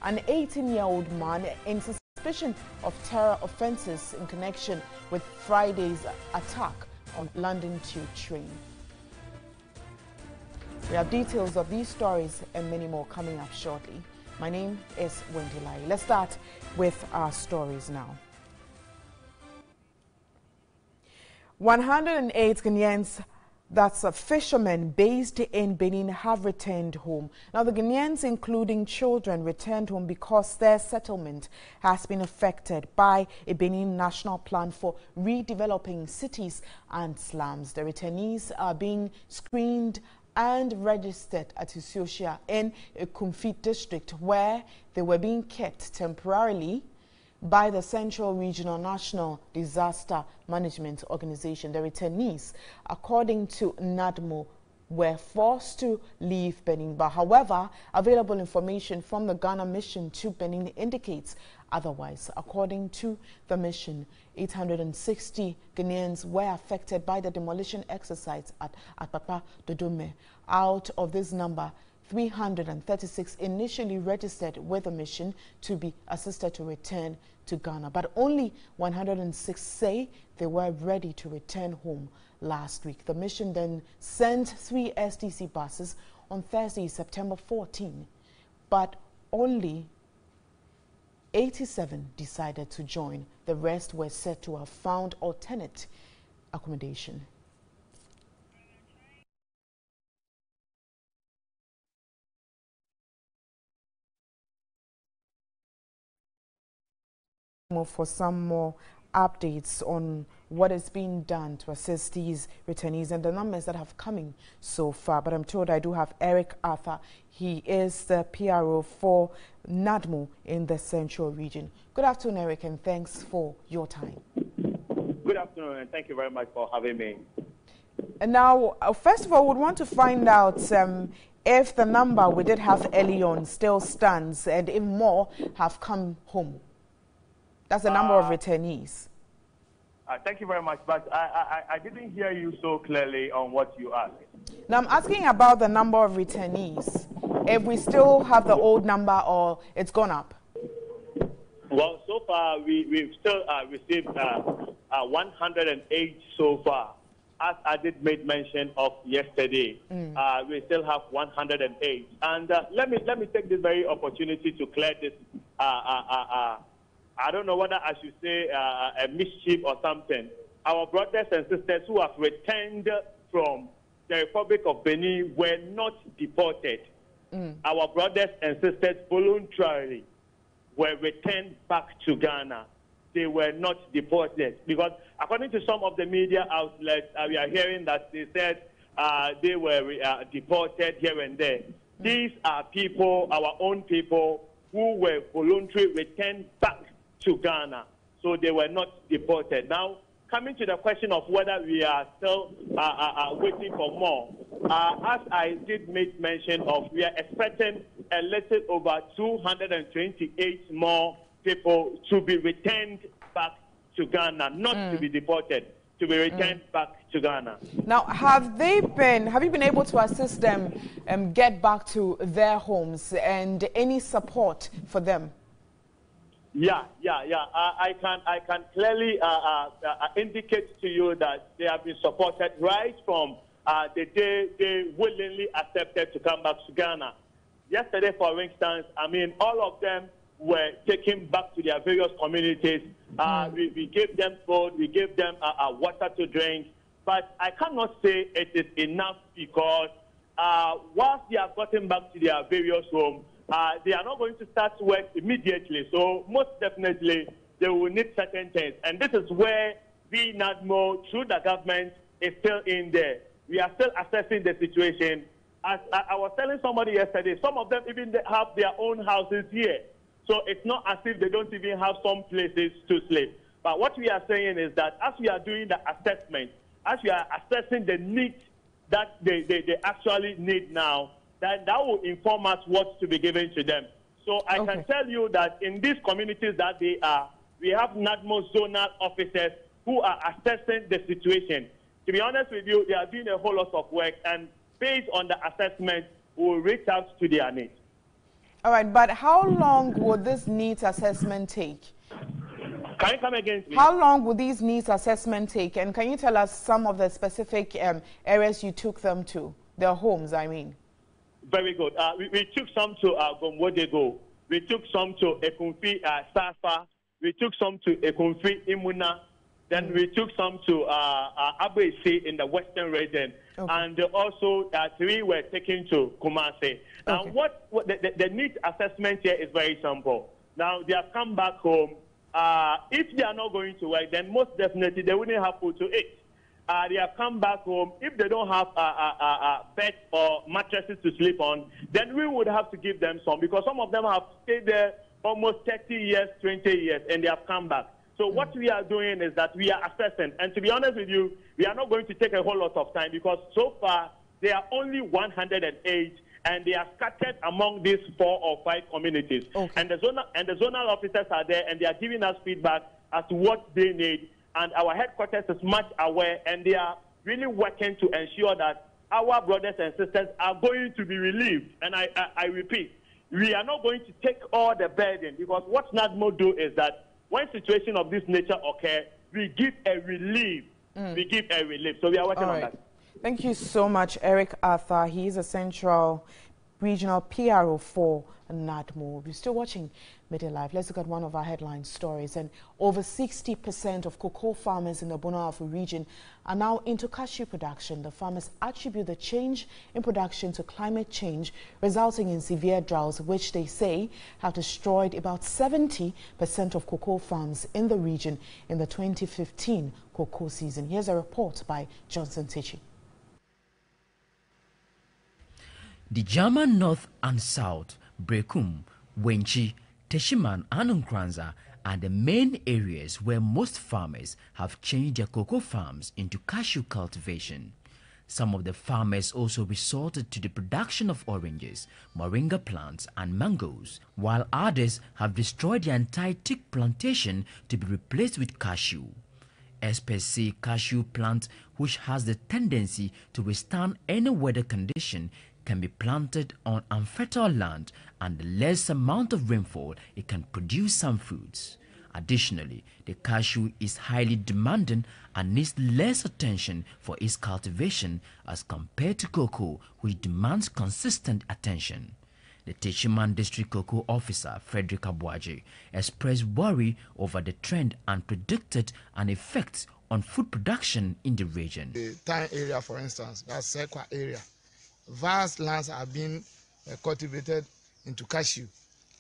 an 18-year-old man in suspicion of terror offences in connection with Friday's attack on London Tube train. We have details of these stories and many more coming up shortly. My name is Wendy Lai. Let's start with our stories now. 108 Guineans, that's fishermen based in Benin, have returned home. Now, the Guineans, including children, returned home because their settlement has been affected by a Benin national plan for redeveloping cities and slums. The returnees are being screened and registered at Usiosia in a Kumfi district, where they were being kept temporarily by the Central Regional National Disaster Management Organization. The returnees, according to NADMO, were forced to leave Benin. But however, available information from the Ghana mission to Benin indicates otherwise. According to the mission, 860 Guineans were affected by the demolition exercise at Papa Dodome. Out of this number, 336 initially registered with the mission to be assisted to return to Ghana, but only 106 say they were ready to return home last week. The mission then sent 3 STC buses on Thursday, September 14, but only 87 decided to join. The rest were said to have found alternate accommodation. For some more updates on what is being done to assist these returnees and the numbers that have coming so far. But I'm told I do have Eric Arthur. He is the PRO for NADMO in the Central Region. Good afternoon, Eric, and thanks for your time. Good afternoon, and thank you very much for having me. And now, first of all, we want to find out if the number we did have early on still stands and if more have come home. That's the number of returnees. Thank you very much, but I didn't hear you so clearly on what you asked. Now, I'm asking about the number of returnees. If we still have the old number or it's gone up? Well, so far, we've still received 108 so far. As I did make mention of yesterday, we still have 108. And let me take this very opportunity to clear this I don't know whether I should say a mischief or something. Our brothers and sisters who have returned from the Republic of Benin were not deported. Our brothers and sisters voluntarily were returned back to Ghana. They were not deported because according to some of the media outlets, we are hearing that they said they were deported here and there. These are people, our own people, who were voluntarily returned back to Ghana, so they were not deported. Now, coming to the question of whether we are still waiting for more, as I did make mention of, we are expecting a little over 228 more people to be returned back to Ghana, not to be deported, to be returned back to Ghana. Now, have you been able to assist them get back to their homes and any support for them? Yeah. I can clearly indicate to you that they have been supported right from the day they willingly accepted to come back to Ghana. Yesterday, for instance, I mean, all of them were taken back to their various communities. We gave them food, we gave them water to drink, but I cannot say it is enough because once they have gotten back to their various homes, they are not going to start work immediately. So most definitely, they will need certain things. And this is where we, NADMO, through the government, is still in there. We are still assessing the situation. As I was telling somebody yesterday, some of them even have their own houses here. So it's not as if they don't even have some places to sleep. But what we are saying is that as we are doing the assessment, as we are assessing the needs that they actually need now, that will inform us what to be given to them. So I can tell you that in these communities that they are, we have NADMO zonal officers who are assessing the situation. To be honest with you, they are doing a whole lot of work, and based on the assessment, we will reach out to their needs. All right, but how long would this needs assessment take? Can you come again, please? How long would these needs assessment take? And can you tell us some of the specific areas you took them to? Their homes, I mean. Very good. We took some to Gomwodego. We took some to Ekunfi Safa. We took some to Ekunfi Imuna. Then we took some to Abwesi in the western region. Okay. And also 3 were taken to Kumasi. Now, okay. what the needs assessment here is very simple. Now, they have come back home. If they are not going to work, then most definitely they wouldn't have food to eat. They have come back home. If they don't have beds or mattresses to sleep on, then we would have to give them some, because some of them have stayed there almost 30 years, 20 years, and they have come back. So what we are doing is that we are assessing. And to be honest with you, we are not going to take a whole lot of time, because so far there are only 108, and they are scattered among these 4 or 5 communities. Okay. And the zonal officers are there, and they are giving us feedback as to what they need. And our headquarters is much aware, and they are really working to ensure that our brothers and sisters are going to be relieved. And I repeat, we are not going to take all the burden, because what NADMO do is that when situations of this nature occur, we give a relief. We give a relief. So we are working on that. Thank you so much, Eric Arthur. He is a Central Regional PRO for NADMO. You're still watching Midday Live. Let's look at one of our headline stories. And over 60% of cocoa farmers in the Bono-Ahafo region are now into cashew production. The farmers attribute the change in production to climate change, resulting in severe droughts, which they say have destroyed about 70% of cocoa farms in the region in the 2015 cocoa season. Here's a report by Johnson Tichy. The German North and South, Brekum, Wenchi, Teshiman and Nkranza are the main areas where most farmers have changed their cocoa farms into cashew cultivation. Some of the farmers also resorted to the production of oranges, moringa plants and mangoes, while others have destroyed the entire teak plantation to be replaced with cashew. Experts say cashew plant, which has the tendency to withstand any weather condition, can be planted on unfertile land, and the less amount of rainfall it can produce some fruits. Additionally, the cashew is highly demanding and needs less attention for its cultivation as compared to cocoa, which demands consistent attention. The Teshiman District Cocoa Officer, Frederick Abuaji, expressed worry over the trend and predicted an effect on food production in the region. The town area, for instance, that's Sekwa area. Vast lands are being cultivated into cashew,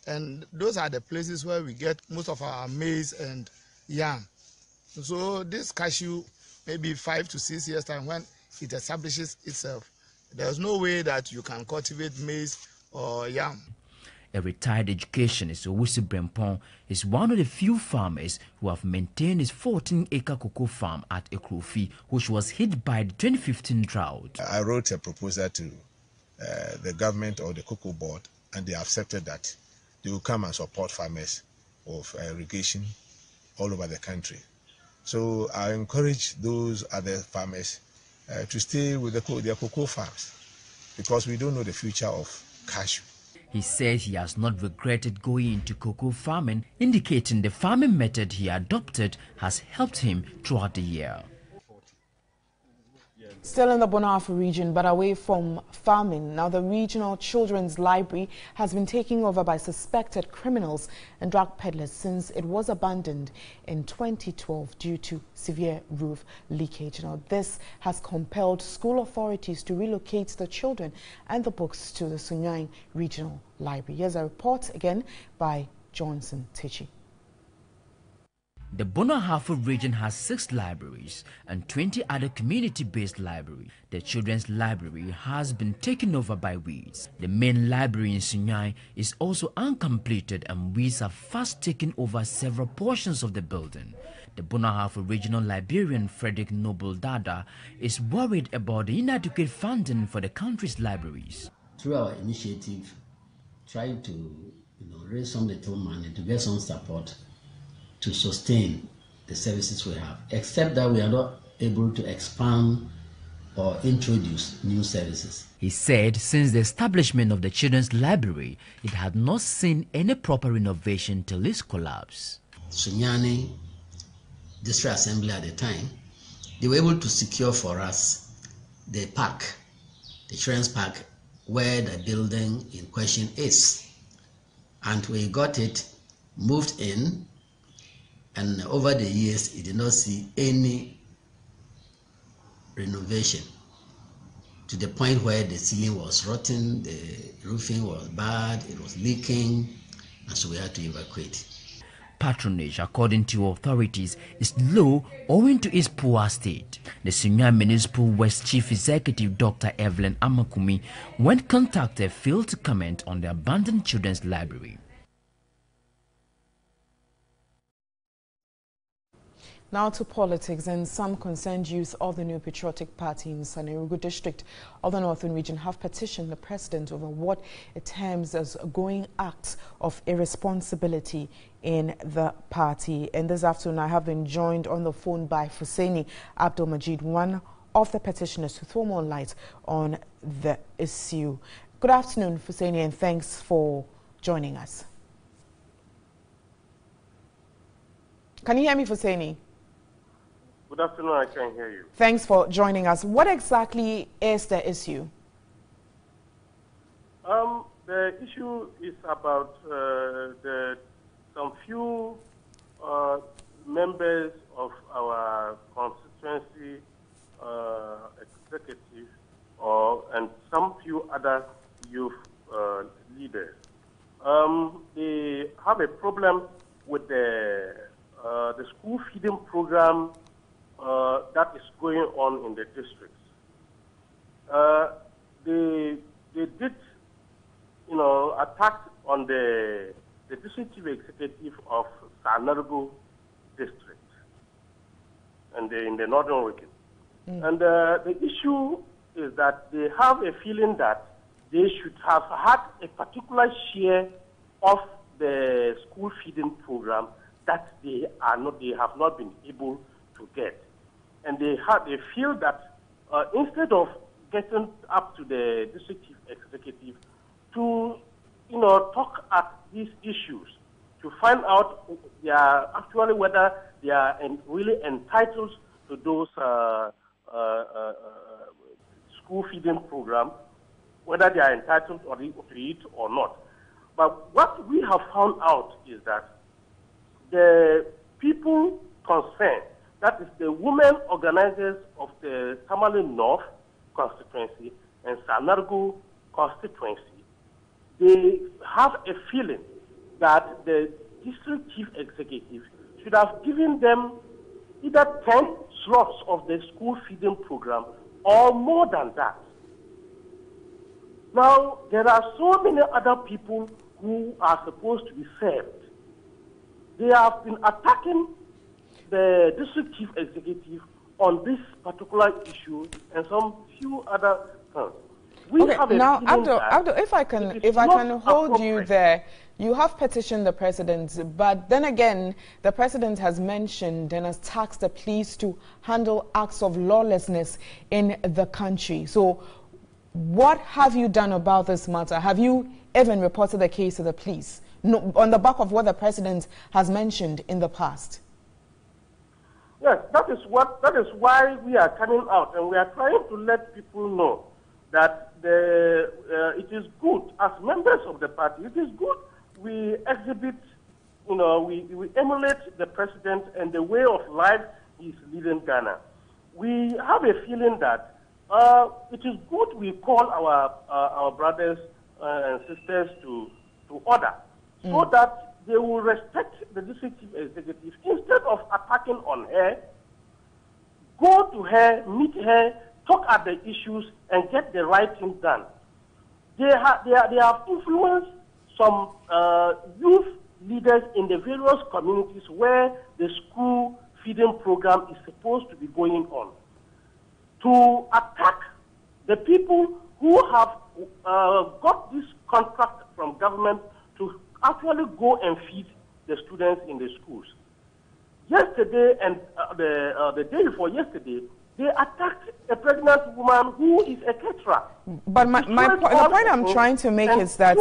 and those are the places where we get most of our maize and yam. So this cashew, maybe 5 to 6 years time, when it establishes itself, there's no way that you can cultivate maize or yam. A retired educationist, Owusi Brempong, is one of the few farmers who have maintained his 14-acre cocoa farm at Ekrofi, which was hit by the 2015 drought. I wrote a proposal to the government or the cocoa board, and they accepted that they will come and support farmers of irrigation all over the country. So I encourage those other farmers to stay with their cocoa farms, because we don't know the future of cashew. He says he has not regretted going into cocoa farming, indicating the farming method he adopted has helped him throughout the year. Still in the Bono-Ahafo region, but away from farming, now the regional children's library has been taken over by suspected criminals and drug peddlers since it was abandoned in 2012 due to severe roof leakage. Now this has compelled school authorities to relocate the children and the books to the Sunyang Regional Library. Here's a report again by Johnson Tichy. The Bono-Ahafo region has 6 libraries and 20 other community-based libraries. The children's library has been taken over by weeds. The main library in Sunyang is also uncompleted, and weeds have fast taken over several portions of the building. The Bono-Ahafo regional librarian Frederick Noble Dada is worried about the inadequate funding for the country's libraries. Through our initiative, trying to raise some little money to get some support to sustain the services we have, except that we are not able to expand or introduce new services. He said since the establishment of the Children's Library, it had not seen any proper renovation till its collapse. Sunyani District Assembly at the time, they were able to secure for us the park, the Children's Park, where the building in question is. And we got it, moved in, and over the years, it did not see any renovation, to the point where the ceiling was rotten, the roofing was bad, it was leaking, and so we had to evacuate. Patronage, according to authorities, is low owing to its poor state. The Senior Municipal West Chief Executive Dr. Evelyn Amakumi, when contacted, failed to comment on the abandoned Children's Library. Now to politics, and some concerned youth of the New Patriotic Party in Sanerugu District of the Northern Region have petitioned the president over what it terms as going acts of irresponsibility in the party. And this afternoon, I have been joined on the phone by Fuseni Abdul Majid, one of the petitioners, to throw more light on the issue. Good afternoon, Fuseni, and thanks for joining us. Can you hear me, Fuseni? Good afternoon, I can hear you. Thanks for joining us. What exactly is the issue? The issue is about some few members of our constituency executive and some few other youth leaders. They have a problem with the school feeding program that is going on in the districts. They did, attack on the district chief executive of Sanerugu district and in the northern region. And the issue is that they have a feeling that they should have had a particular share of the school feeding program that they have not been able to get. And they feel that instead of getting up to the district chief executive to, talk at these issues, to find out actually whether they are really entitled to those school feeding program, whether they are entitled to it or not. But what we have found out is that the people concerned, that is the women organizers of the Tamale North constituency and Sanerugu constituency, they have a feeling that the district chief executive should have given them either 10 slots of the school feeding program or more than that. Now, there are so many other people who are supposed to be served. They have been attacking the district chief executive on this particular issue and some few other things. Okay, now, Abdul, if I can hold you there, you have petitioned the president, but then again, the president has mentioned and has tasked the police to handle acts of lawlessness in the country. So, what have you done about this matter? Have you even reported the case to the police on the back of what the president has mentioned in the past? Yes, that is why we are coming out, and we are trying to let people know that it is good, as members of the party, it is good we exhibit, we emulate the president and the way of life he's leading Ghana. We have a feeling that it is good we call our brothers and sisters to order, so that they will respect the district chief executive. Instead of attacking on her, go to her, meet her, talk at the issues, and get the right thing done. They have influenced some youth leaders in the various communities where the school feeding program is supposed to be going on, to attack the people who have got this contract from government to actually go and feed the students in the schools. Yesterday and the day before yesterday, They attacked a pregnant woman who is a caterer. But the point I'm trying to make is that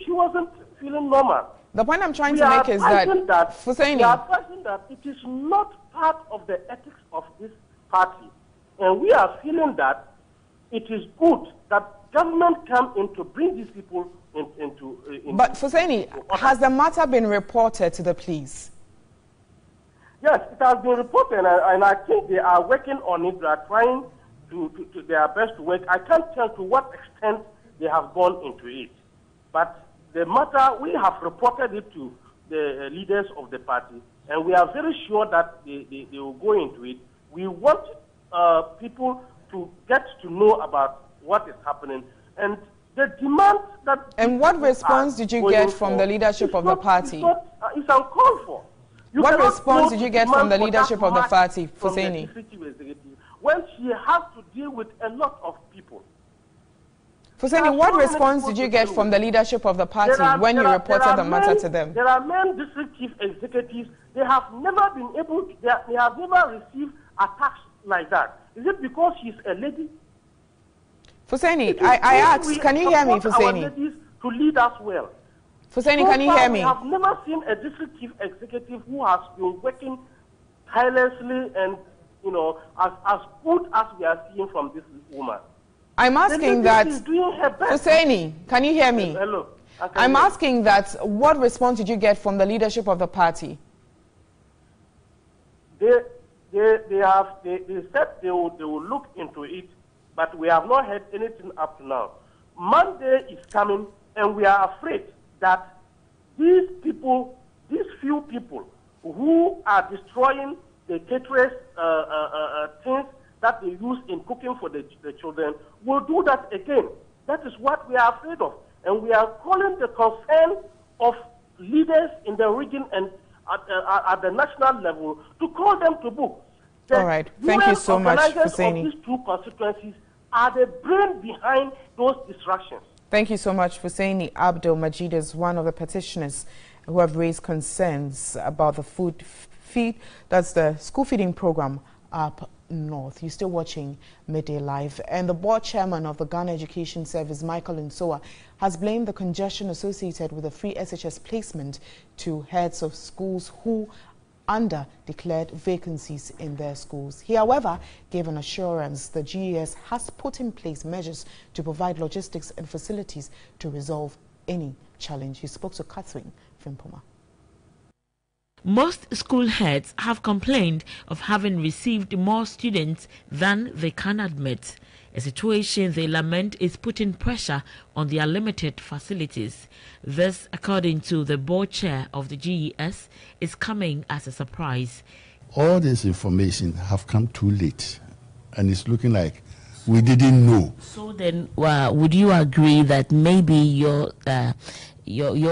she wasn't feeling normal. The point I'm trying to make is that we are advising that it is not part of the ethics of this party, and we are feeling that it is good that government come in to bring these people into. But Fuseni, has the matter been reported to the police? Yes, it has been reported, and I think they are working on it. They are trying to their best to work. I can't tell to what extent they have gone into it, but the matter, we have reported it to the leaders of the party, and we are very sure that they will go into it. We want people to get to know about what is happening, and the demand that... And what response did you get from the leadership of the party? It's uncalled for. What response did you get from the leadership of the party, Fuseni? When she has to deal with a lot of people. Fuseni, what response did you get from the leadership of the party when you reported the matter to them? There are many district chief executives. They have never been able to, they have never received attacks like that. Is it because she's a lady? Fuseni, I asked, can you hear me, Fuseni? Our ladies to lead us well. Fuseni, can you hear me? I have never seen a district chief executive who has been working tirelessly and, you know, as good as we are seeing from this woman. I'm asking that, Husseini, can you hear me? Hello. I'm asking that, what response did you get from the leadership of the party? They said they will look into it, but we have not heard anything up to now. Monday is coming, and we are afraid that these people, these few people who are destroying the caterers' things that they use in cooking for the children will do that again. That is what we are afraid of. And we are calling the concern of leaders in the region and at the national level to call them to book. All right. Thank you so much, Husseini. These two constituencies are the brain behind those distractions. Thank you so much, Husseini. Abdul Majid is one of the petitioners who have raised concerns about the that's the school feeding program up north. You're still watching Midday Live, and the board chairman of the Ghana Education Service, Michael Nsoa, has blamed the congestion associated with the free SHS placement to heads of schools who declared vacancies in their schools. He, however, gave an assurance the GES has put in place measures to provide logistics and facilities to resolve any challenge. He spoke to Catherine Frimpoma. Most school heads have complained of having received more students than they can admit, a situation they lament is putting pressure on their limited facilities. This, according to the board chair of the GES, is coming as a surprise. All this information have come too late, and it's looking like we didn't know. So then, would you agree that maybe your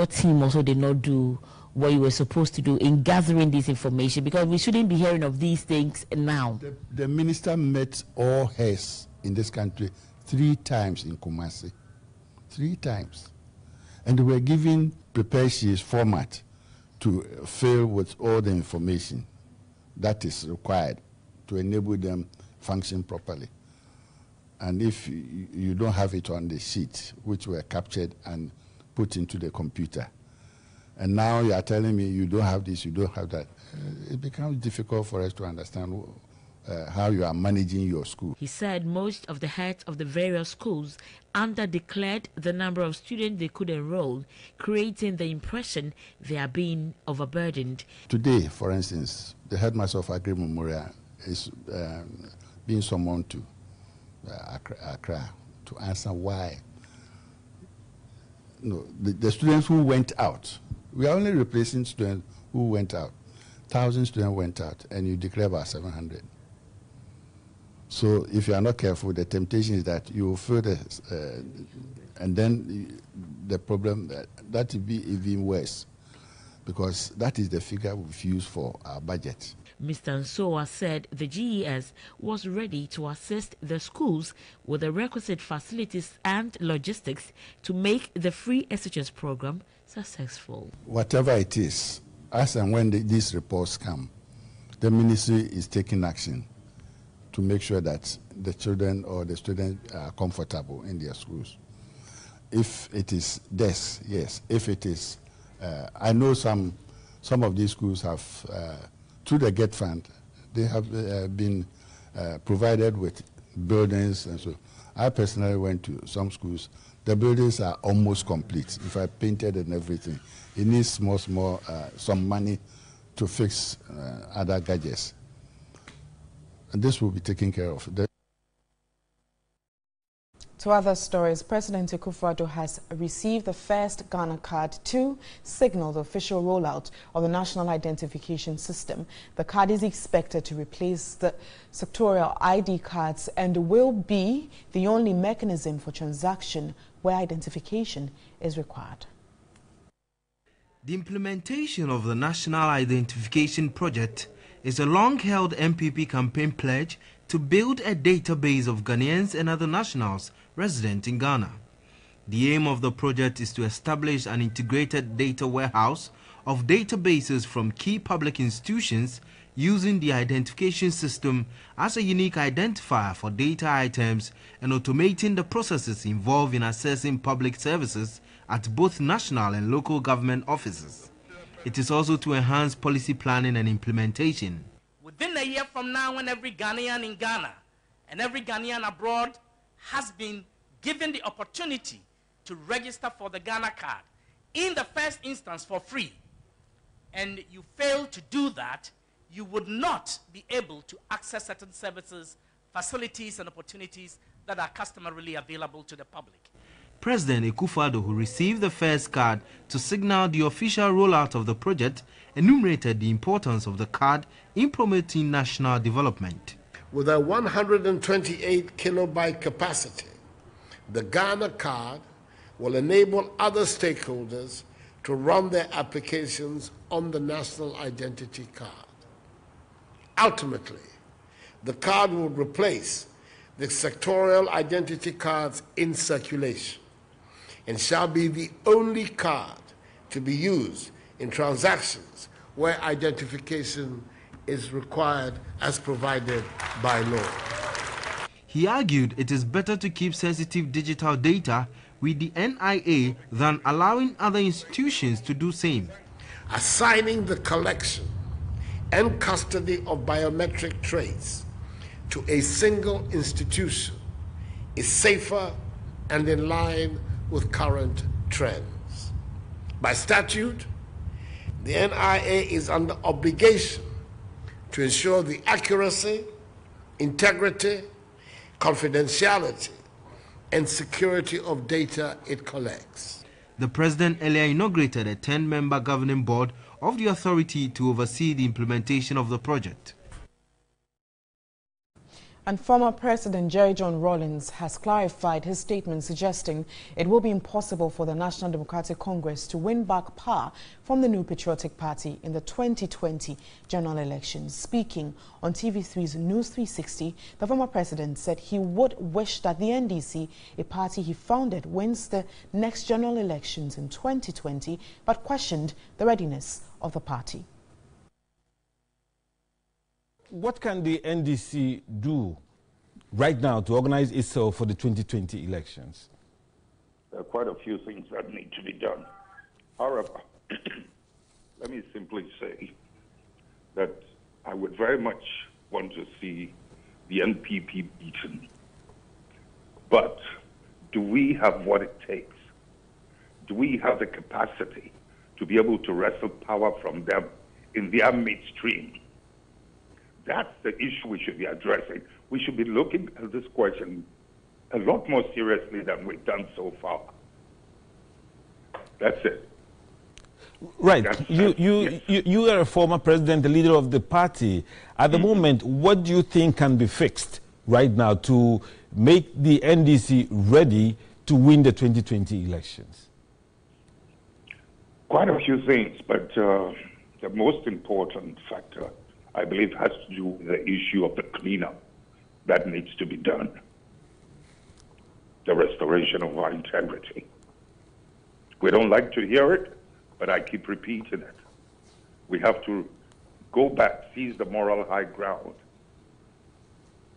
team also did not do what you were supposed to do in gathering this information, because we shouldn't be hearing of these things now? The minister met all heads in this country 3 times in Kumasi. 3 times. And they were given prepared sheets format to fill with all the information that is required to enable them function properly. And if you don't have it on the sheet, which were captured and put into the computer, and now you are telling me you don't have this, you don't have that, it becomes difficult for us to understand how you are managing your school. He said most of the heads of the various schools under-declared the number of students they could enroll, creating the impression they are being overburdened. Today, for instance, the headmaster of Agri Memorial is being summoned to Accra to answer why. No, the students who went out, we are only replacing students who went out. 1,000 students went out, and you declare about 700. So if you are not careful, the temptation is that you will fill this, and then the problem that will be even worse, because that is the figure we've used for our budget. Mr. Nsoa said the GES was ready to assist the schools with the requisite facilities and logistics to make the free SHS program successful. Whatever it is, as and when these reports come, the ministry is taking action to make sure that the children or the students are comfortable in their schools. If it is desks, yes. If it is, I know some of these schools have, through the GET fund, they have been provided with buildings and so. I personally went to some schools. The buildings are almost complete. If I painted and everything, it needs small, some money to fix other gadgets. And this will be taken care of. To other stories, President Akufo-Addo has received the first Ghana card to signal the official rollout of the National Identification System. The card is expected to replace the sectorial ID cards and will be the only mechanism for transaction where identification is required. The implementation of the National Identification Project is a long-held MPP campaign pledge to build a database of Ghanaians and other nationals resident in Ghana. The aim of the project is to establish an integrated data warehouse of databases from key public institutions using the identification system as a unique identifier for data items and automating the processes involved in accessing public services at both national and local government offices. It is also to enhance policy planning and implementation. Within a year from now, when every Ghanaian in Ghana and every Ghanaian abroad has been given the opportunity to register for the Ghana card, in the first instance for free, and you fail to do that, you would not be able to access certain services, facilities, and opportunities that are customarily available to the public. President Akufo-Addo, who received the first card to signal the official rollout of the project, enumerated the importance of the card in promoting national development. With a 128 kilobyte capacity, the Ghana card will enable other stakeholders to run their applications on the national identity card. Ultimately, the card will replace the sectorial identity cards in circulation and shall be the only card to be used in transactions where identification is required as provided by law. He argued it is better to keep sensitive digital data with the NIA than allowing other institutions to do same. Assigning the collection and custody of biometric traits to a single institution is safer and in line with current trends. By statute, the NIA is under obligation to ensure the accuracy, integrity, confidentiality, and security of data it collects. The president earlier inaugurated a 10-member governing board of the authority to oversee the implementation of the project. And former President Jerry John Rawlings has clarified his statement suggesting it will be impossible for the National Democratic Congress to win back power from the New Patriotic Party in the 2020 general elections. Speaking on TV3's News 360, the former president said he would wish that the NDC, a party he founded, wins the next general elections in 2020, but questioned the readiness of the party. What can the NDC do right now to organize itself for the 2020 elections? There are quite a few things that need to be done. However, let me simply say that I would very much want to see the NPP beaten. But do we have what it takes? Do we have the capacity to be able to wrestle power from them in their midstream? That's the issue we should be addressing. We should be looking at this question a lot more seriously than we've done so far. That's it. Right. You are a former president, the leader of the party. At the moment, what do you think can be fixed right now to make the NDC ready to win the 2020 elections? Quite a few things, but the most important factor, I believe, has to do with the issue of the cleanup that needs to be done. The restoration of our integrity. We don't like to hear it, but I keep repeating it. We have to go back, seize the moral high ground,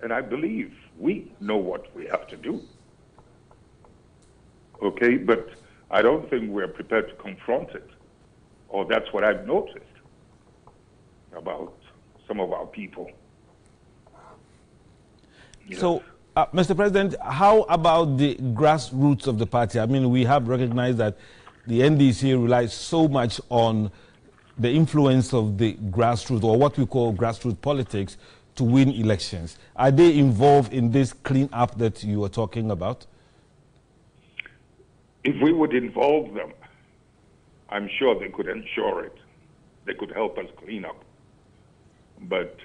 And I believe we know what we have to do. Okay, but I don't think we're prepared to confront it. Or that's what I've noticed about some of our people. So, Mr. President, how about the grassroots of the party? I mean, we have recognized that the NDC relies so much on the influence of the grassroots, or what we call grassroots politics, to win elections. Are they involved in this clean-up that you were talking about? If we would involve them, I'm sure they could ensure it. They could help us clean up. But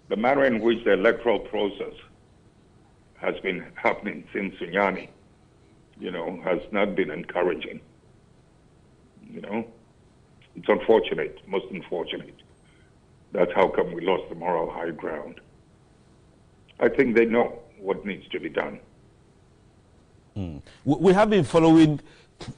the manner in which the electoral process has been happening since Sunyani, has not been encouraging. It's unfortunate, most unfortunate. That's how come we lost the moral high ground. I think they know what needs to be done. We have been following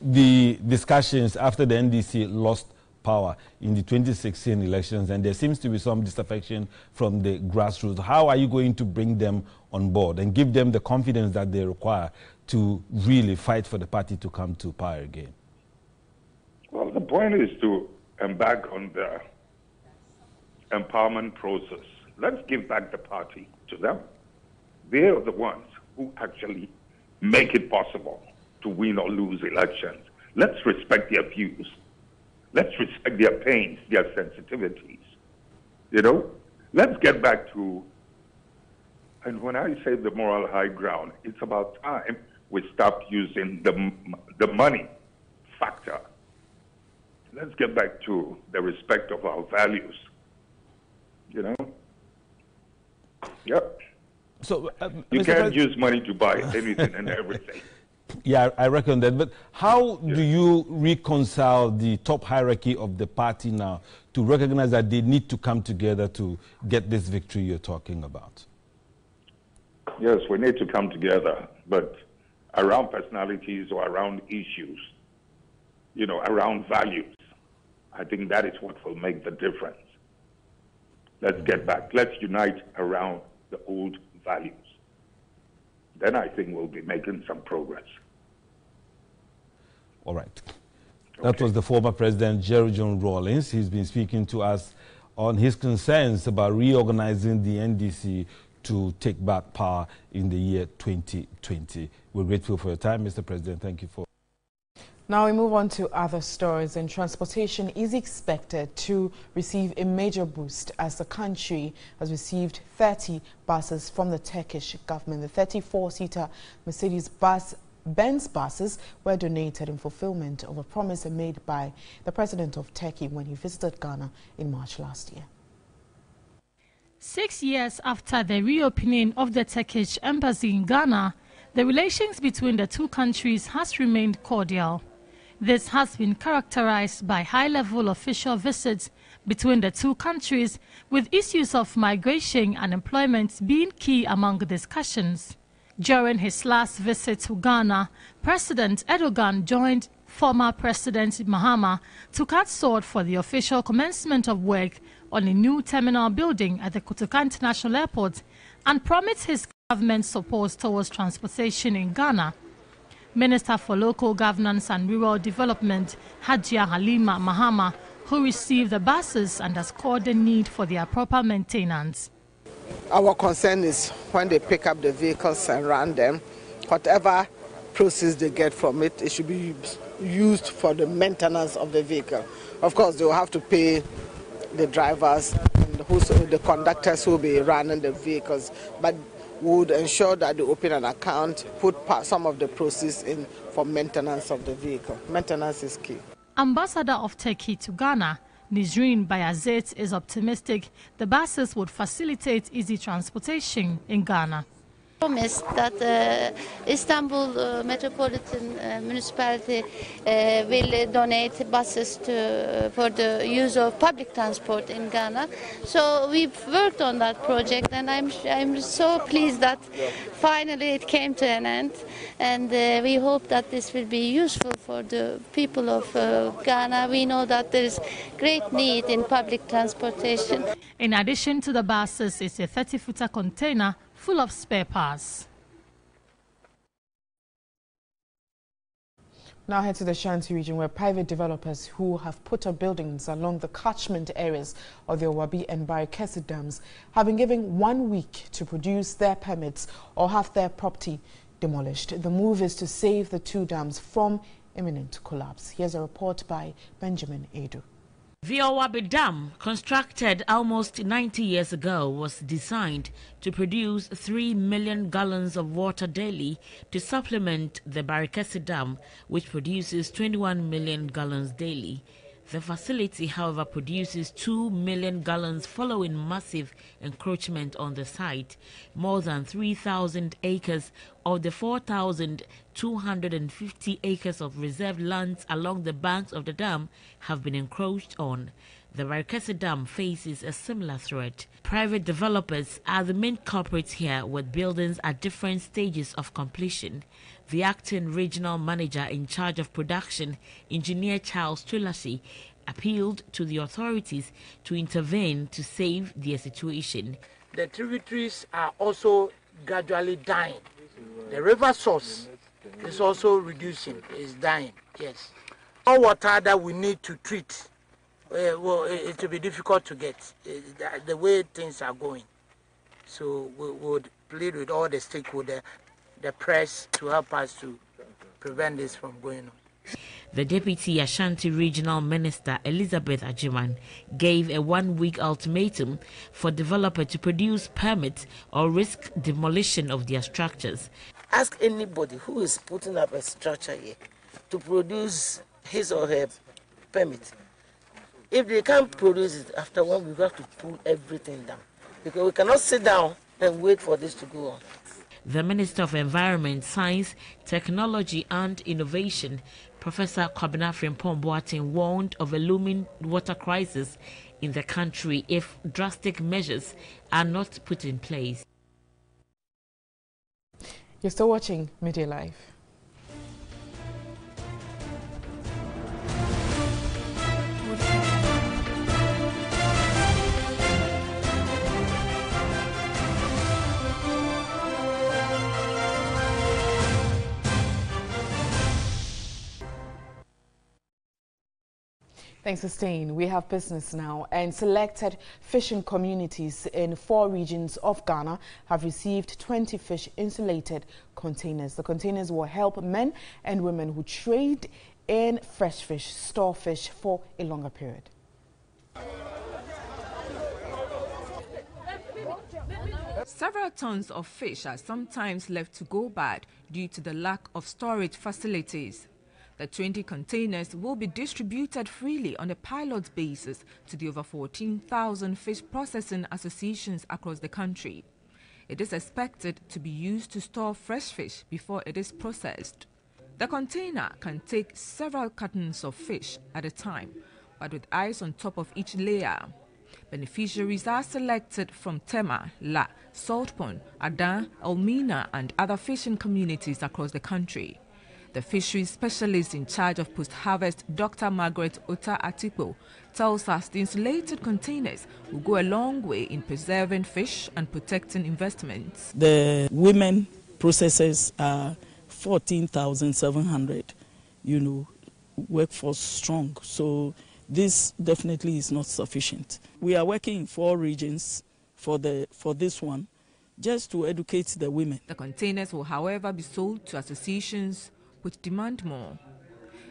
the discussions after the NDC lost power in the 2016 elections, and there seems to be some disaffection from the grassroots. How are you going to bring them on board and give them the confidence that they require to really fight for the party to come to power again? Well, the point is to embark on the empowerment process. Let's give back the party to them. They are the ones who actually make it possible to win or lose elections. Let's respect their views. Let's respect their pains, their sensitivities. Let's get back to, and when I say the moral high ground, it's about time we stop using the money factor. Let's get back to the respect of our values. Yep. So you can't use money to buy anything and everything. Yeah, I reckon that. But how do you reconcile the top hierarchy of the party now to recognize that they need to come together to get this victory you're talking about? Yes, we need to come together, but around personalities or around issues, around values. I think that is what will make the difference. Let's get back. Let's unite around the old values. Then I think we'll be making some progress. All right. That was the former President, Jerry John Rawlings. He's been speaking to us on his concerns about reorganizing the NDC to take back power in the year 2020. We're grateful for your time, Mr. President. Thank you for... Now we move on to other stories, and transportation is expected to receive a major boost as the country has received 30 buses from the Turkish government. The 34-seater Mercedes-Benz buses were donated in fulfillment of a promise made by the President of Turkey when he visited Ghana in March last year. 6 years after the reopening of the Turkish embassy in Ghana, the relations between the two countries has remained cordial. This has been characterized by high-level official visits between the two countries, with issues of migration and employment being key among the discussions. During his last visit to Ghana, President Erdogan joined former President Mahama to cut sword for the official commencement of work on a new terminal building at the Kotoka International Airport and promised his government support towards transportation in Ghana. Minister for Local Governance and Rural Development, Hajia Halima Mahama, who received the buses, underscored the need for their proper maintenance. Our concern is when they pick up the vehicles and run them, whatever proceeds they get from it, it should be used for the maintenance of the vehicle. Of course, they will have to pay the drivers and the conductors who will be running the vehicles, but would ensure that they open an account, put some of the proceeds in for maintenance of the vehicle. Maintenance is key. Ambassador of Turkey to Ghana, Nizrin Bayazet, is optimistic the buses would facilitate easy transportation in Ghana. Promised that Istanbul Metropolitan Municipality will donate buses for the use of public transport in Ghana. So we've worked on that project, and I'm so pleased that finally it came to an end. And we hope that this will be useful for the people of Ghana. We know that there is great need in public transportation. In addition to the buses, it's a 30-footer container full of spare parts. Now head to the Shanti region, where private developers who have put up buildings along the catchment areas of the Owabi and Barikesi dams have been given 1 week to produce their permits or have their property demolished. The move is to save the two dams from imminent collapse. Here's a report by Benjamin Edu. The Owabi Dam, constructed almost 90 years ago, was designed to produce 3 million gallons of water daily to supplement the Barikesi Dam, which produces 21 million gallons daily. The facility, however, produces 2 million gallons following massive encroachment on the site. More than 3,000 acres of the 4,250 acres of reserved lands along the banks of the dam have been encroached on. The Barikesi Dam faces a similar threat. Private developers are the main culprits here, with buildings at different stages of completion. The acting regional manager in charge of production, Engineer Charles Tulasi, appealed to the authorities to intervene to save their situation. The tributaries are also gradually dying. The river source is also reducing, is dying, yes. All water that we need to treat, it will be difficult to get, the way things are going. So we would plead with all the stakeholders, the press, to help us to prevent this from going on. The Deputy Ashanti Regional Minister, Elizabeth Ajiman, gave a 1 week ultimatum for developers to produce permits or risk demolition of their structures. Ask anybody who is putting up a structure here to produce his or her permit. If they can't produce it, after 1 week, we have to pull everything down, because we cannot sit down and wait for this to go on. The Minister of Environment, Science, Technology and Innovation, Professor Kwabena Frimpong Boateng, warned of a looming water crisis in the country if drastic measures are not put in place. You're still watching Midday Live. Thanks for staying. We have business now, and selected fishing communities in 4 regions of Ghana have received 20 fish insulated containers. The containers will help men and women who trade in fresh fish store fish for a longer period. Several tons of fish are sometimes left to go bad due to the lack of storage facilities. The 20 containers will be distributed freely on a pilot basis to the over 14,000 fish processing associations across the country. It is expected to be used to store fresh fish before it is processed. The container can take several cartons of fish at a time, but with ice on top of each layer. Beneficiaries are selected from Tema, La, Salt Pond, Adan, Elmina and other fishing communities across the country. The fisheries specialist in charge of post-harvest, Dr. Margaret Ota Atipo, tells us the insulated containers will go a long way in preserving fish and protecting investments. The women processors are 14,700, workforce strong. So this definitely is not sufficient. We are working in 4 regions for this one, just to educate the women. The containers will, however, be sold to associations which demand more.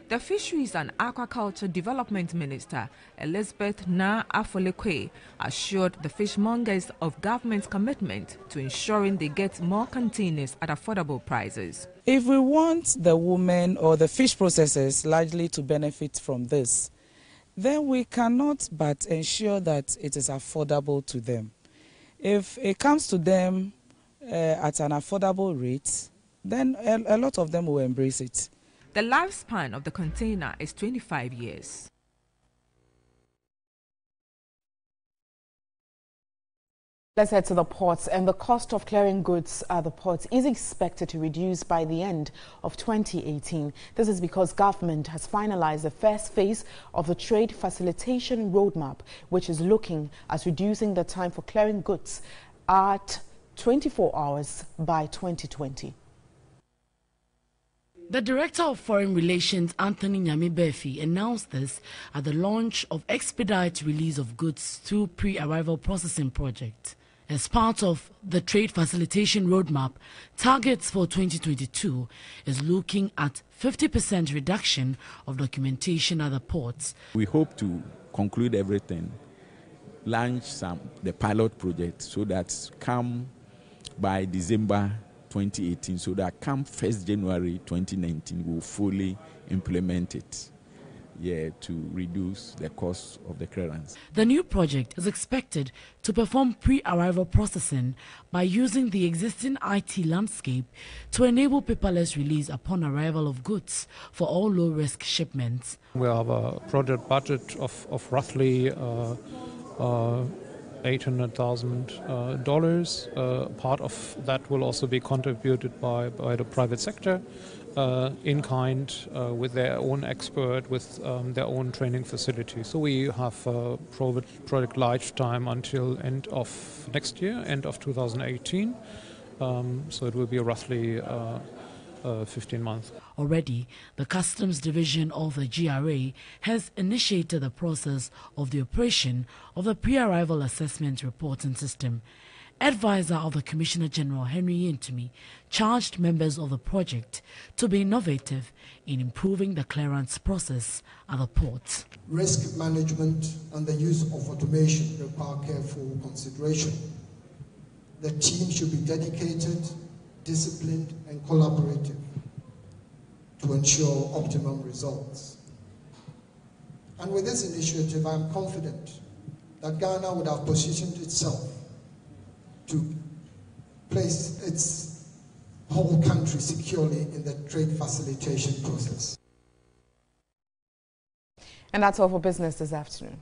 The Fisheries and Aquaculture Development Minister, Elizabeth Na Afolekwe, assured the fishmongers of government's commitment to ensuring they get more containers at affordable prices. If we want the women or the fish processors largely to benefit from this, then we cannot but ensure that it is affordable to them. If it comes to them at an affordable rate, then a lot of them will embrace it. The lifespan of the container is 25 years. Let's head to the ports, and the cost of clearing goods at the ports is expected to reduce by the end of 2018. This is because government has finalized the first phase of the trade facilitation roadmap, which is looking at reducing the time for clearing goods at 24 hours by 2020. The Director of Foreign Relations, Anthony Nyame-Befi, announced this at the launch of Expedite Release of Goods through Pre-Arrival Processing Project. As part of the Trade Facilitation Roadmap, targets for 2022 is looking at 50% reduction of documentation at the ports. We hope to conclude everything, launch the pilot project so that come by December 2018, so that come 1st January 2019, we'll fully implement it. To reduce the cost of the clearance. The new project is expected to perform pre-arrival processing by using the existing IT landscape to enable paperless release upon arrival of goods for all low-risk shipments. We have a project budget of roughly $800,000. Part of that will also be contributed by the private sector. In kind, with their own expert, with their own training facility. So we have a project lifetime until end of next year, end of 2018. So it will be roughly 15 months. Already, the Customs Division of the GRA has initiated the process of the operation of the pre-arrival assessment reporting system. Advisor of the Commissioner General Henry Yintumi charged members of the project to be innovative in improving the clearance process at the ports. Risk management and the use of automation require careful consideration. The team should be dedicated, disciplined, and collaborative to ensure optimum results. And with this initiative, I'm confident that Ghana would have positioned itself to place its whole country securely in the trade facilitation process. And that's all for business this afternoon.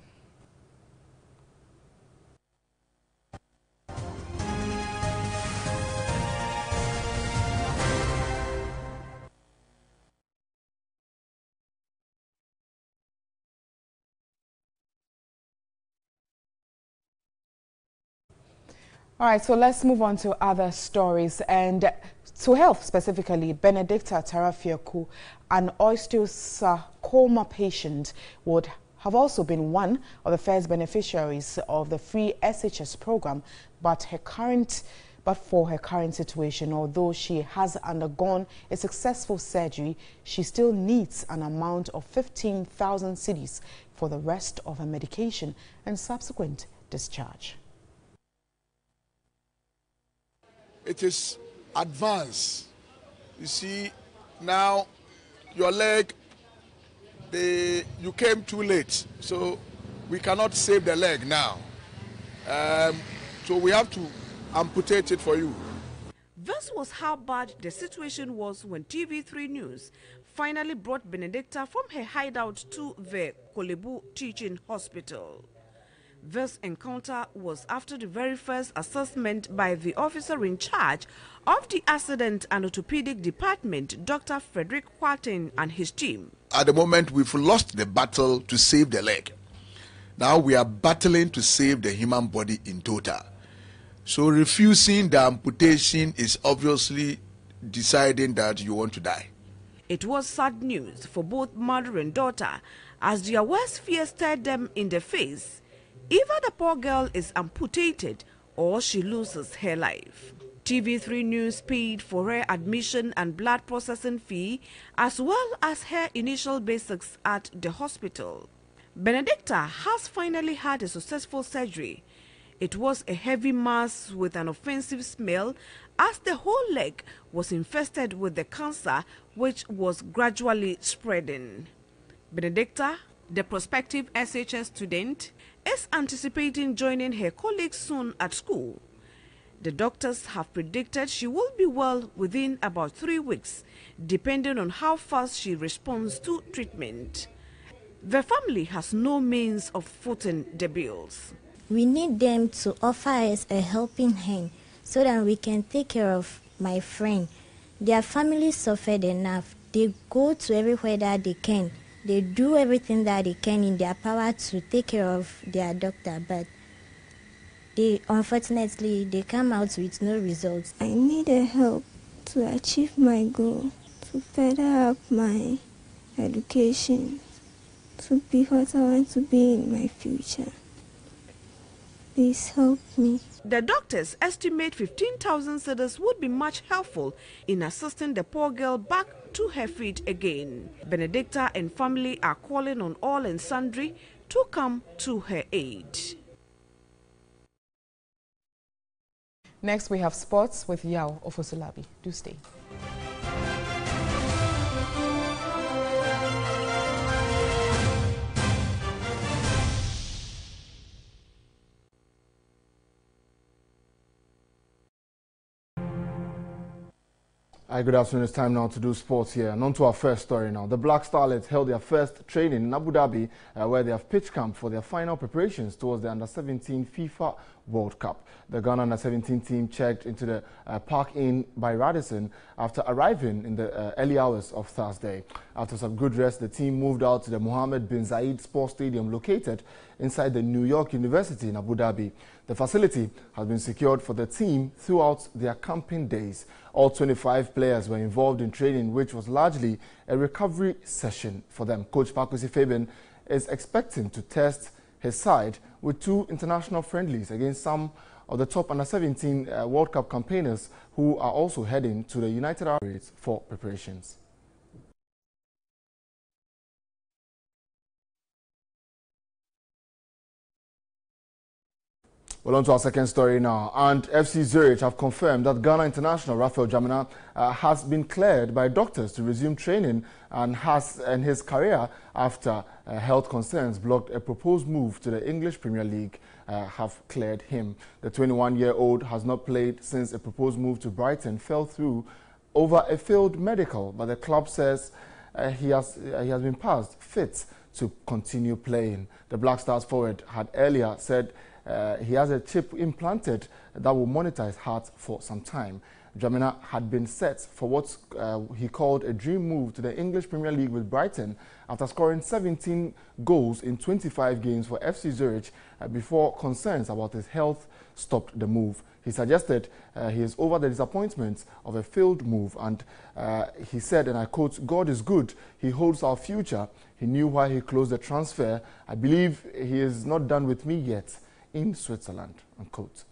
All right, so let's move on to other stories. And to health specifically, Benedicta Tarafiaku, an osteosarcoma patient, would have also been one of the first beneficiaries of the free SHS program, but for her current situation, although she has undergone a successful surgery, she still needs an amount of 15,000 cedis for the rest of her medication and subsequent discharge. It is advanced. You see, now your leg, you came too late, so we cannot save the leg now. So we have to amputate it for you. This was how bad the situation was when TV3 News finally brought Benedicta from her hideout to the Kolebu Teaching Hospital. This encounter was after the very first assessment by the officer in charge of the Accident and Orthopedic Department, Dr. Frederick Quatin, and his team. At the moment, we've lost the battle to save the leg. Now we are battling to save the human body in total. So refusing the amputation is obviously deciding that you want to die. It was sad news for both mother and daughter, as their worst fear stared them in the face. Either the poor girl is amputated or she loses her life. TV3 News paid for her admission and blood processing fee, as well as her initial basics at the hospital. Benedicta has finally had a successful surgery. It was a heavy mass with an offensive smell, as the whole leg was infested with the cancer, which was gradually spreading. Benedicta, the prospective SHS student, is anticipating joining her colleagues soon at school. The doctors have predicted she will be well within about 3 weeks, depending on how fast she responds to treatment. The family has no means of footing the bills. We need them to offer us a helping hand so that we can take care of my friend. Their family suffered enough. They go to everywhere that they can. They do everything that they can in their power to take care of their doctor, but unfortunately, they come out with no results. I need help to achieve my goal, to further up my education, to be what I want to be in my future. Please help me. The doctors estimate 15,000 cedis would be much helpful in assisting the poor girl back to her feet again. Benedicta and family are calling on all and sundry to come to her aid. Next, we have sports with Yao Ofosulabi. Do stay. Hi, good afternoon. It's time now to do sports here. And on to our first story now. The Black Starlets held their first training in Abu Dhabi, where they have pitched camp for their final preparations towards the Under-17 FIFA World Cup. The Ghana Under-17 team checked into the Park Inn by Radisson after arriving in the early hours of Thursday. After some good rest, the team moved out to the Mohammed bin Zayed Sports Stadium located inside the New York University in Abu Dhabi. The facility has been secured for the team throughout their camping days. All 25 players were involved in training, which was largely a recovery session for them. Coach Pakusi Fabian is expecting to test his side with 2 international friendlies against some of the top Under-17 World Cup campaigners who are also heading to the United Arab Emirates for preparations. Well, on to our second story now. And FC Zurich have confirmed that Ghana international Raphael Jamina has been cleared by doctors to resume training and his career after health concerns blocked a proposed move to the English Premier League have cleared him. The 21-year-old has not played since a proposed move to Brighton fell through over a failed medical, but the club says he has been passed fit to continue playing. The Black Stars forward had earlier said he has a chip implanted that will monitor his heart for some time. Jamina had been set for what he called a dream move to the English Premier League with Brighton after scoring 17 goals in 25 games for FC Zurich before concerns about his health stopped the move. He suggested he is over the disappointment of a failed move, and he said, and I quote, "God is good. He holds our future. He knew why he closed the transfer. I believe he is not done with me yet in Switzerland," unquote.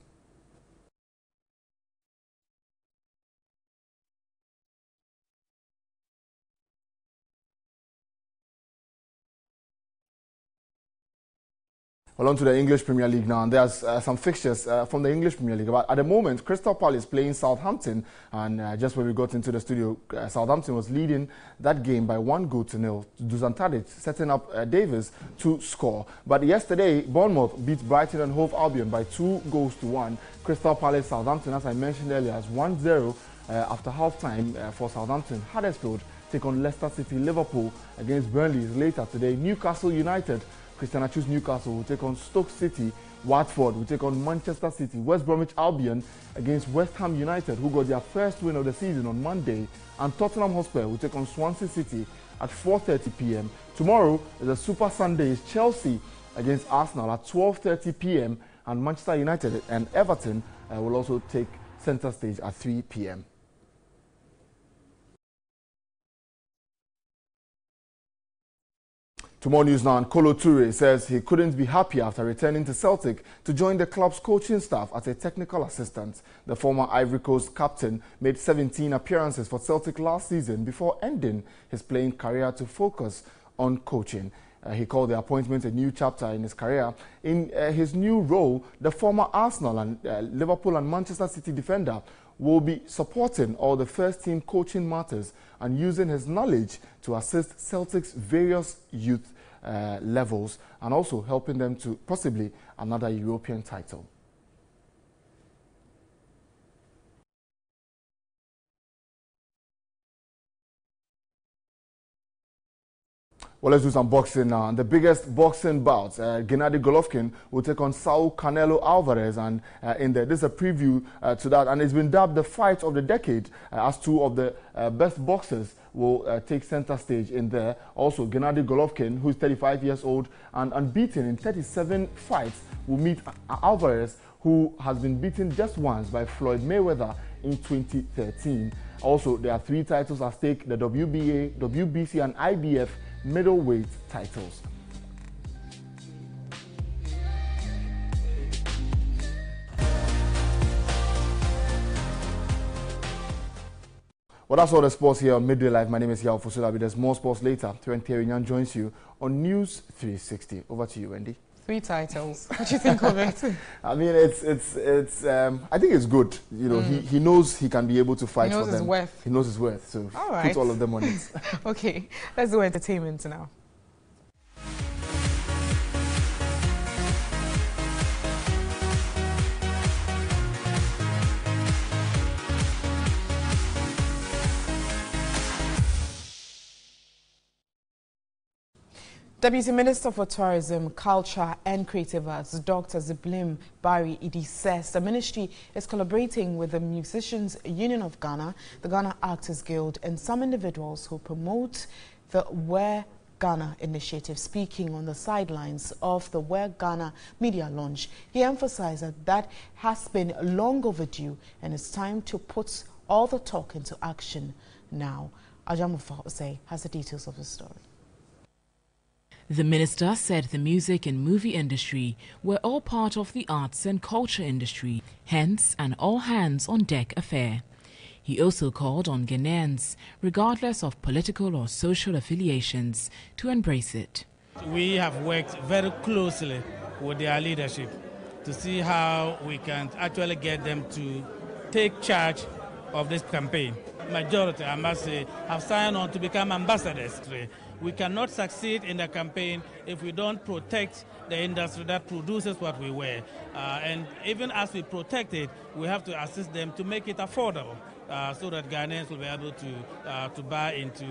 Well, on to the English Premier League now, and there's some fixtures from the English Premier League. But at the moment, Crystal Palace playing Southampton, and just when we got into the studio, Southampton was leading that game by 1-0. Dusan Tadic setting up Davis to score. But yesterday, Bournemouth beat Brighton and Hove Albion by 2-1. Crystal Palace, Southampton, as I mentioned earlier, is 1-0 after half-time for Southampton. Huddersfield take on Leicester City. Liverpool against Burnley later today. Newcastle United, Christian Achu's Newcastle will take on Stoke City. Watford will take on Manchester City. West Bromwich Albion against West Ham United, who got their first win of the season on Monday. And Tottenham Hotspur will take on Swansea City at 4:30 p.m. Tomorrow is a Super Sunday. It's Chelsea against Arsenal at 12:30 p.m. And Manchester United and Everton will also take center stage at 3 p.m. To more news now, and Kolo Toure says he couldn't be happier after returning to Celtic to join the club's coaching staff as a technical assistant. The former Ivory Coast captain made 17 appearances for Celtic last season before ending his playing career to focus on coaching. He called the appointment a new chapter in his career. In his new role, the former Arsenal and Liverpool and Manchester City defender will be supporting all the first-team coaching matters and using his knowledge to assist Celtic's various youth levels and also helping them to possibly another European title. Well, let's do some boxing now. The biggest boxing bouts, Gennady Golovkin will take on Saul Canelo Alvarez, and this is a preview to that. And it's been dubbed the fight of the decade, as two of the best boxers will take center stage in there. Also, Gennady Golovkin, who's 35 years old and unbeaten in 37 fights, will meet Alvarez, who has been beaten just once by Floyd Mayweather in 2013. Also, there are 3 titles at stake: the WBA, WBC, and IBF middleweight titles. Well, that's all the sports here on Midday Live. My name is Yao Fosulabi. There's more sports later. Wendy Nyan joins you on News 360. Over to you, Wendy. 3 titles. What do you think of it? I mean, I think it's good. You know, he knows he can be able to fight for them. He knows his worth. He knows his worth. So put all of them on it. Okay, let's do entertainment now. Deputy Minister for Tourism, Culture and Creative Arts, Dr. Ziblim Bari Idi, says the ministry is collaborating with the Musicians Union of Ghana, the Ghana Actors Guild, and some individuals who promote the Wear Ghana initiative. Speaking on the sidelines of the Wear Ghana media launch, he emphasized that has been long overdue and it's time to put all the talk into action now. Ajamufa Osei has the details of the story. The minister said the music and movie industry were all part of the arts and culture industry, hence an all-hands-on-deck affair. He also called on Guineans, regardless of political or social affiliations, to embrace it. We have worked very closely with their leadership to see how we can actually get them to take charge of this campaign. Majority, I must say, have signed on to become ambassadors. We cannot succeed in the campaign if we don't protect the industry that produces what we wear. And even as we protect it, we have to assist them to make it affordable so that Ghanaians will be able to buy into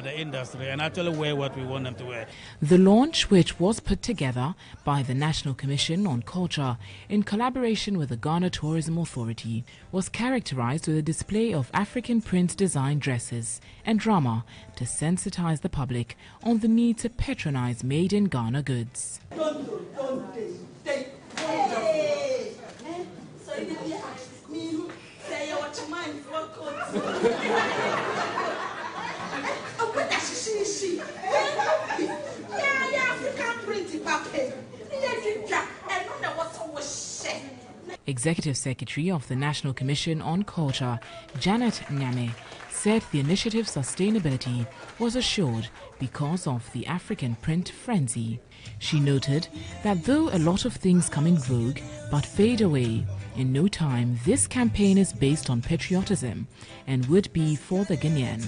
the industry and actually wear what we want them to wear. The launch, which was put together by the National Commission on Culture in collaboration with the Ghana Tourism Authority, was characterized with a display of African print design dresses and drama to sensitize the public on the need to patronize made-in-Ghana goods. Executive Secretary of the National Commission on Culture, Janet Nyame, said the initiative's sustainability was assured because of the African print frenzy. She noted that though a lot of things come in vogue but fade away, in no time this campaign is based on patriotism and would be for the Guinean.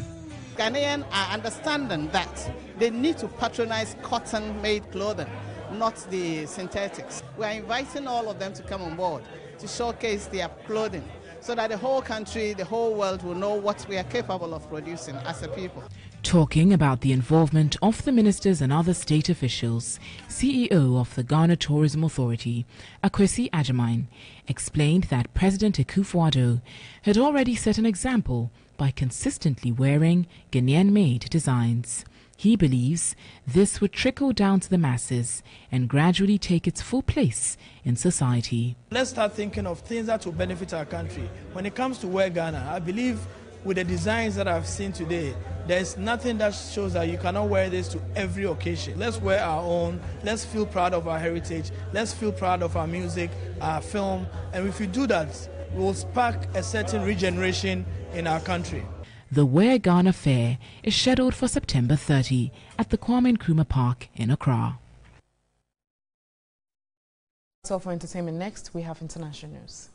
Ghanaians are understanding that they need to patronize cotton-made clothing, not the synthetics. We are inviting all of them to come on board to showcase their clothing so that the whole country, the whole world will know what we are capable of producing as a people. Talking about the involvement of the ministers and other state officials, CEO of the Ghana Tourism Authority, Akwesi Agyeman, explained that President Akufo-Addo had already set an example by consistently wearing Ghanaian-made designs. He believes this would trickle down to the masses and gradually take its full place in society. Let's start thinking of things that will benefit our country. When it comes to Wear Ghana, I believe with the designs that I've seen today, there's nothing that shows that you cannot wear this to every occasion. Let's wear our own, let's feel proud of our heritage, let's feel proud of our music, our film, and if we do that, we'll spark a certain regeneration in our country. The Wear Ghana Fair is scheduled for September 30 at the Kwame Nkrumah Park in Accra. So for entertainment next, we have international news.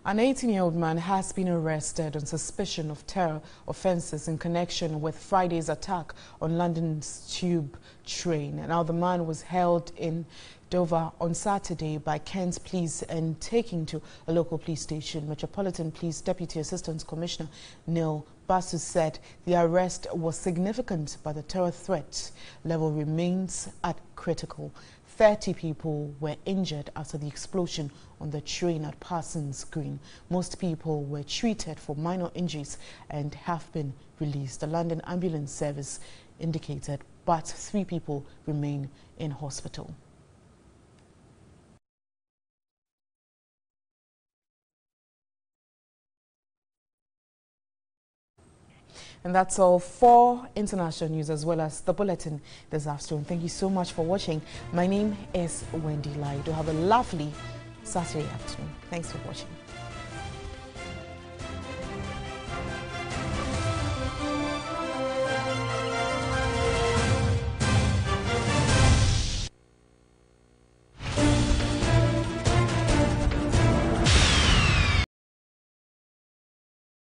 An 18-year-old man has been arrested on suspicion of terror offences in connection with Friday's attack on London's tube train. Now, the man was held in Dover on Saturday by Kent's police and taken to a local police station. Metropolitan Police Deputy Assistant Commissioner Neil Basu said the arrest was significant, but the terror threat level remains at critical. 30 people were injured after the explosion on the train at Parsons Green. Most people were treated for minor injuries and have been released. The London Ambulance Service indicated, but 3 people remain in hospital. And that's all for international news as well as the bulletin this afternoon. Thank you so much for watching. My name is Wendy Lai. Do have a lovely Saturday afternoon. Thanks for watching.